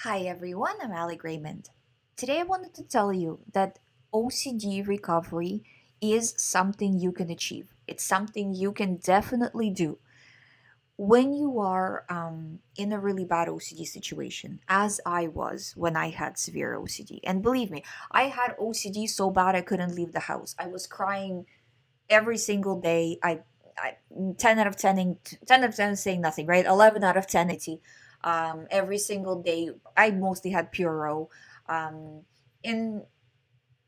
Hi everyone, I'm GREYMOND. Today I wanted to tell you that OCD recovery is something you can achieve. It's something you can definitely do when you are in a really bad OCD situation, as I was when I had severe OCD. And believe me, I had OCD so bad I couldn't leave the house. I was crying every single day. I 10 out of 10 out of 10 is saying nothing, right? 11 out of 10 every single day. I mostly had PUREO. Um, and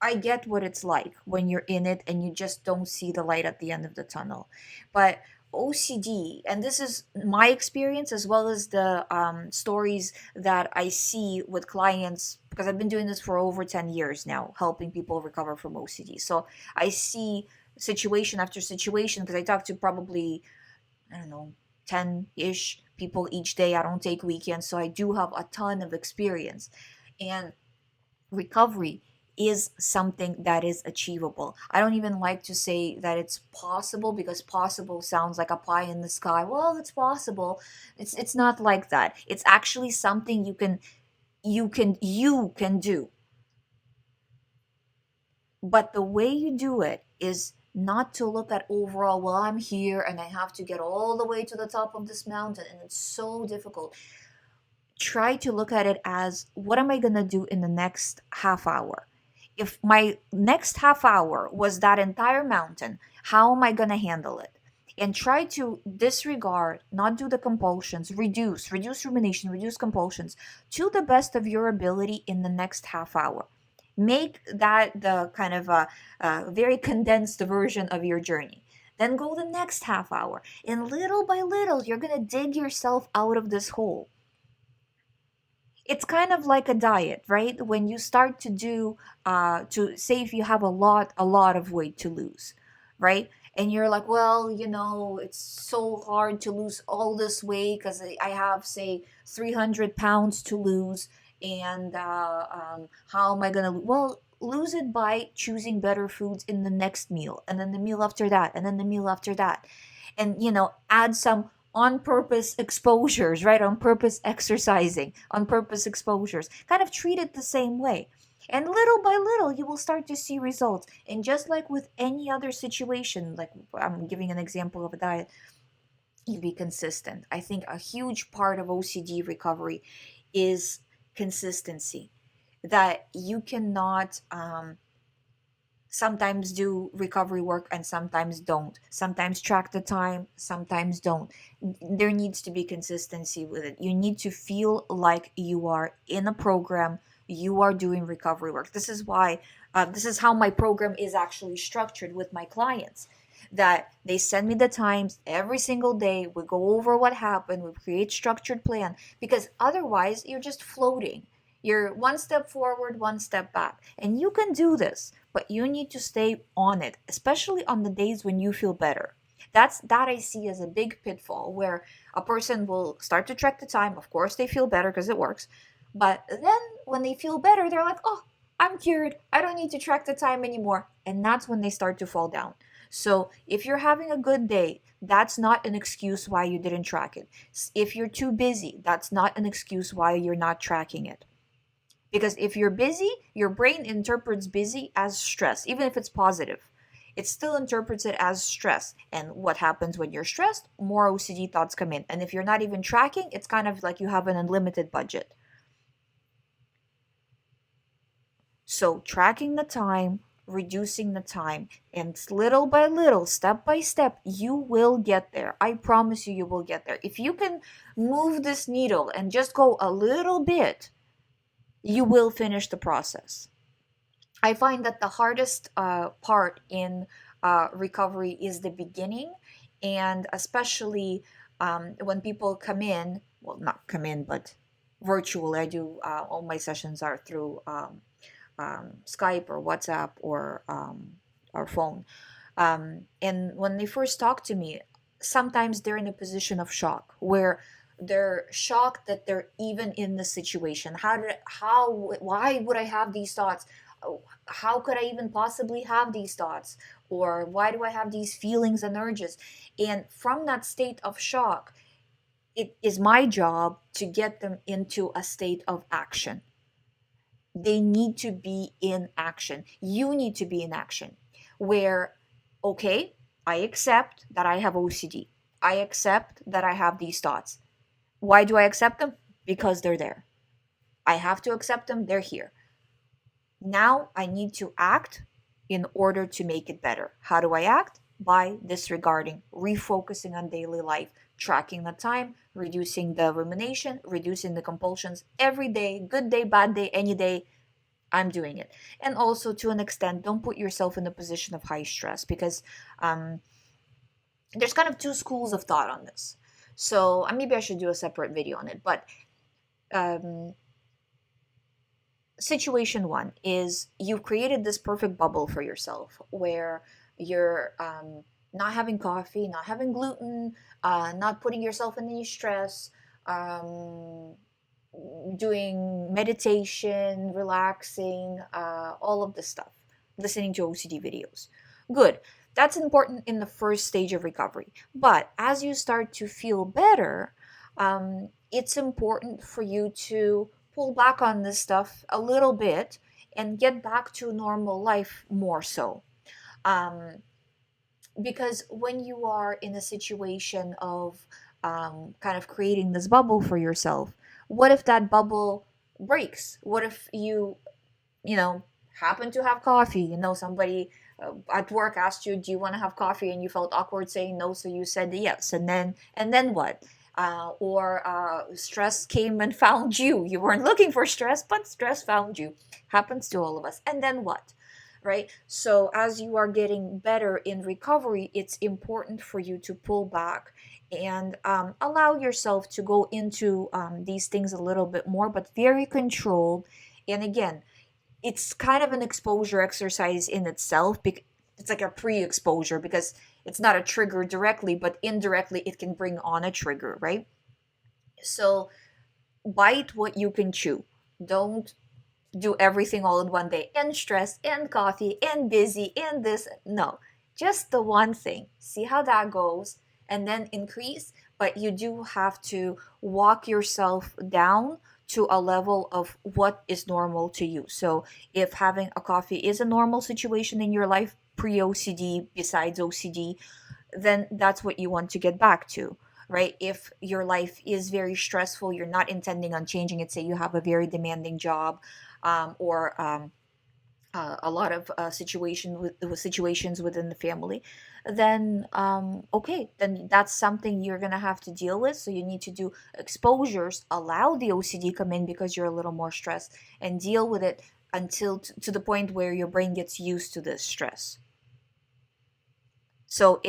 I get what it's like when you're in it and you just don't see the light at the end of the tunnel. But OCD, and this is my experience as well as the stories that I see with clients, because I've been doing this for over 10 years now, helping people recover from OCD. So I see situation after situation because I talk to probably, I don't know, 10 ish people each day. I don't take weekends. So I do have a ton of experience. And recovery is something that is achievable. I don't even like to say that it's possible because possible sounds like a pie in the sky. Well, it's possible. It's not like that. It's actually something you can do. But the way you do it is not to look at overall, well, I'm here and I have to get all the way to the top of this mountain and it's so difficult. Try to look at it as, what am I going to do in the next half hour? If my next half hour was that entire mountain, how am I going to handle it? And try to disregard, not do the compulsions, reduce rumination, reduce compulsions to the best of your ability in the next half hour. Make that the kind of a very condensed version of your journey. Then go the next half hour. And little by little, you're going to dig yourself out of this hole. It's kind of like a diet, right? When you start to do to say, if you have a lot of weight to lose, right? And you're like, well, it's so hard to lose all this weight because I have, say, 300 pounds to lose. And how am I gonna well, lose it by choosing better foods in the next meal, and then the meal after that, and then the meal after that. And add some on purpose exposures, right? On purpose exercising, on purpose exposures. Kind of treat it the same way. And little by little, you will start to see results. And just like with any other situation, like I'm giving an example of a diet, you be consistent. I think a huge part of OCD recovery is consistency. That you cannot sometimes do recovery work and sometimes don't, sometimes track the time, sometimes don't. There needs to be consistency with it. You need to feel like you are in a program, you are doing recovery work. This is why this is how my program is actually structured with my clients, that they send me the times every single day, we go over what happened, we create structured plan, because otherwise you're just floating. You're one step forward, one step back. And you can do this, but you need to stay on it, especially on the days when you feel better. That I see as a big pitfall, where a person will start to track the time. Of course, they feel better because it works. But then when they feel better, they're like, oh, I'm cured. I don't need to track the time anymore. And that's when they start to fall down. So if you're having a good day, that's not an excuse why you didn't track it. If you're too busy, that's not an excuse why you're not tracking it. Because if you're busy, your brain interprets busy as stress, even if it's positive. It still interprets it as stress. And what happens when you're stressed? More OCD thoughts come in. And if you're not even tracking, it's kind of like you have an unlimited budget. So, tracking the time, reducing the time, and little by little, step by step, you will get there. I promise you, you will get there. If you can move this needle and just go a little bit, you will finish the process. I find that the hardest part in recovery is the beginning, and especially when people come in, well, not come in, but virtually. I do all my sessions are through Skype or WhatsApp or phone. And when they first talk to me, sometimes they're in a position of shock where they're shocked that they're even in the situation. Why would I have these thoughts? Oh, how could I even possibly have these thoughts? Or why do I have these feelings and urges? And from that state of shock, it is my job to get them into a state of action. They need to be in action. You need to be in action where, okay, I accept that I have OCD. I accept that I have these thoughts. Why do I accept them? Because they're there. I have to accept them. They're here. Now I need to act in order to make it better. How do I act? By disregarding, refocusing on daily life, tracking the time, reducing the rumination, reducing the compulsions every day, good day, bad day, any day. I'm doing it. And also, to an extent, don't put yourself in a position of high stress because um, there's kind of two schools of thought on this. So maybe I should do a separate video on it. But um, situation one is you've created this perfect bubble for yourself where you're not having coffee, not having gluten, not putting yourself in any stress, um, doing meditation, relaxing, all of this stuff, listening to OCD videos. Good. That's important in the first stage of recovery. But as you start to feel better, it's important for you to pull back on this stuff a little bit and get back to normal life more so. Um, because when you are in a situation of kind of creating this bubble for yourself, what if that bubble breaks? What if you know, happen to have coffee? You know, somebody at work asked you, "Do you want to have coffee?" and you felt awkward saying no, so you said yes. And then what? Or stress came and found you. You weren't looking for stress, but stress found you. Happens to all of us. And then what? Right? So as you are getting better in recovery, it's important for you to pull back and allow yourself to go into these things a little bit more, but very controlled. And again, it's kind of an exposure exercise in itself. It's like a pre-exposure because it's not a trigger directly, but indirectly it can bring on a trigger, right? So bite what you can chew. Don't do everything all in one day and stress and coffee and busy and this. No, just the one thing. See how that goes and then increase. But you do have to walk yourself down to a level of what is normal to you. So if having a coffee is a normal situation in your life, pre OCD, besides OCD, then that's what you want to get back to, right? If your life is very stressful, you're not intending on changing it, say you have a very demanding job, or a lot of with situations within the family, then okay, then that's something you're gonna have to deal with. So you need to do exposures, allow the OCD come in because you're a little more stressed, and deal with it until to the point where your brain gets used to this stress. So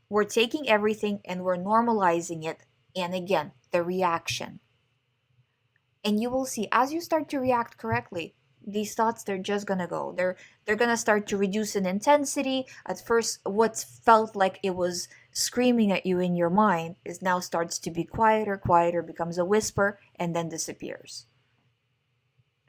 we're taking everything and we're normalizing it. And again, the reaction. And you will see as you start to react correctly, these thoughts, they're just gonna go. They're gonna start to reduce in intensity. At first, what felt like it was screaming at you in your mind is now starts to be quieter, becomes a whisper, and then disappears.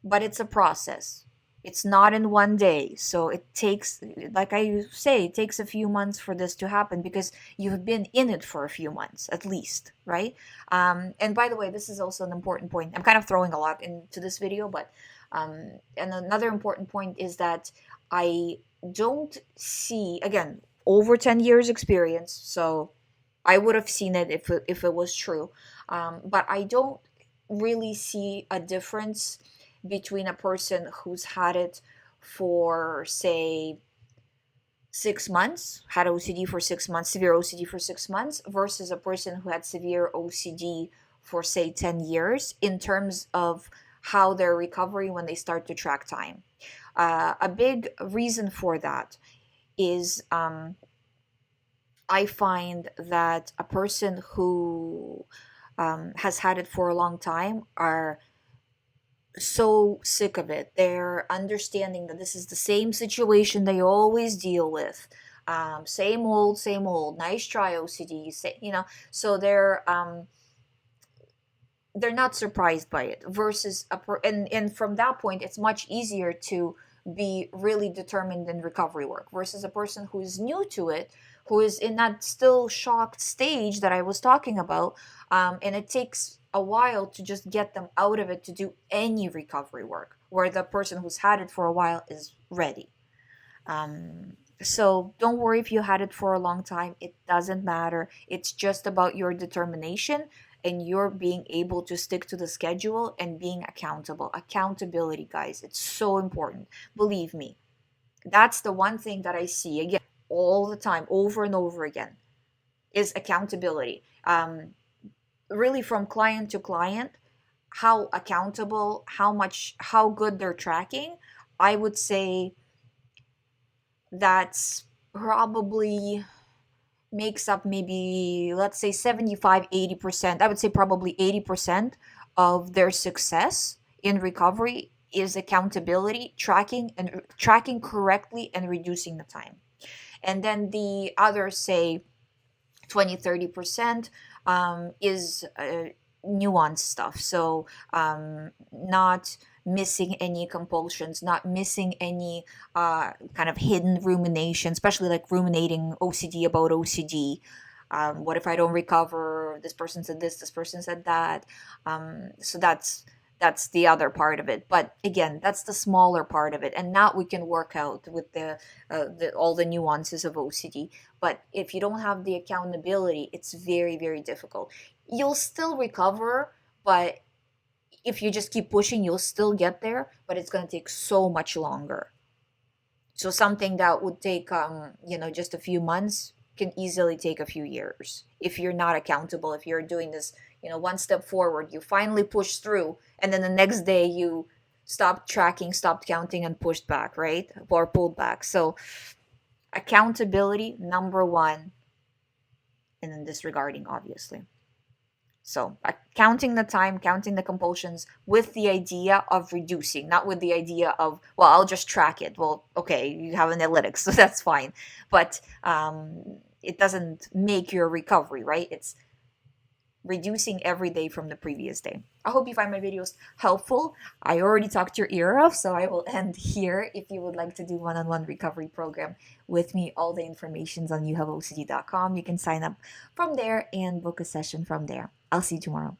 But it's a process. It's not in one day. So it takes, like I say, it takes a few months for this to happen because you've been in it for a few months at least, right? And by the way, this is also an important point. I'm kind of throwing a lot into this video, but and another important point is that I don't see, again, over 10 years experience. So I would have seen it if it was true. But I don't really see a difference between a person who's had it for, say, 6 months, had OCD for 6 months, severe OCD for 6 months, versus a person who had severe OCD for, say, 10 years in terms of how their recovery when they start to track time. A big reason for that is I find that a person who has had it for a long time are so sick of it. They're understanding that this is the same situation they always deal with. Same old, nice try OCD, so they're not surprised by it versus and from that point it's much easier to be really determined in recovery work versus a person who's new to it, who is in that still shocked stage that I was talking about, and it takes a while to just get them out of it to do any recovery work, where the person who's had it for a while is ready. So don't worry if you had it for a long time. It doesn't matter. It's just about your determination and your being able to stick to the schedule and being accountable. Accountability, guys, it's so important. Believe me. That's the one thing that I see again all the time, over and over again, is accountability. Really, from client to client, how accountable, how good they're tracking. I would say that's probably makes up maybe, let's say, 75-80%. I would say probably 80% of their success in recovery is accountability, tracking correctly and reducing the time. And then the other, say, 20-30% is nuanced stuff. So not missing any compulsions, not missing any kind of hidden rumination, especially like ruminating OCD about OCD. What if I don't recover? This person said this person said that. So that's the other part of it. But again, that's the smaller part of it, and now we can work out with the all the nuances of OCD. But if you don't have the accountability, it's very, very difficult. You'll still recover, but if you just keep pushing, you'll still get there, but it's going to take so much longer. So something that would take just a few months can easily take a few years if you're not accountable. If you're doing this, one step forward, you finally push through, and then the next day you stopped tracking, stopped counting, and pushed back, right? Or pulled back. So accountability, number one, and then disregarding, obviously. So counting the time, counting the compulsions with the idea of reducing, not with the idea of, well, I'll just track it. Well, okay, you have analytics, so that's fine. But it doesn't make your recovery, right? It's reducing every day from the previous day. I hope you find my videos helpful. I already talked your ear off, so I will end here. If you would like to do one-on-one recovery program with me, all the information's on youhaveocd.com. You can sign up from there and book a session from there. I'll see you tomorrow.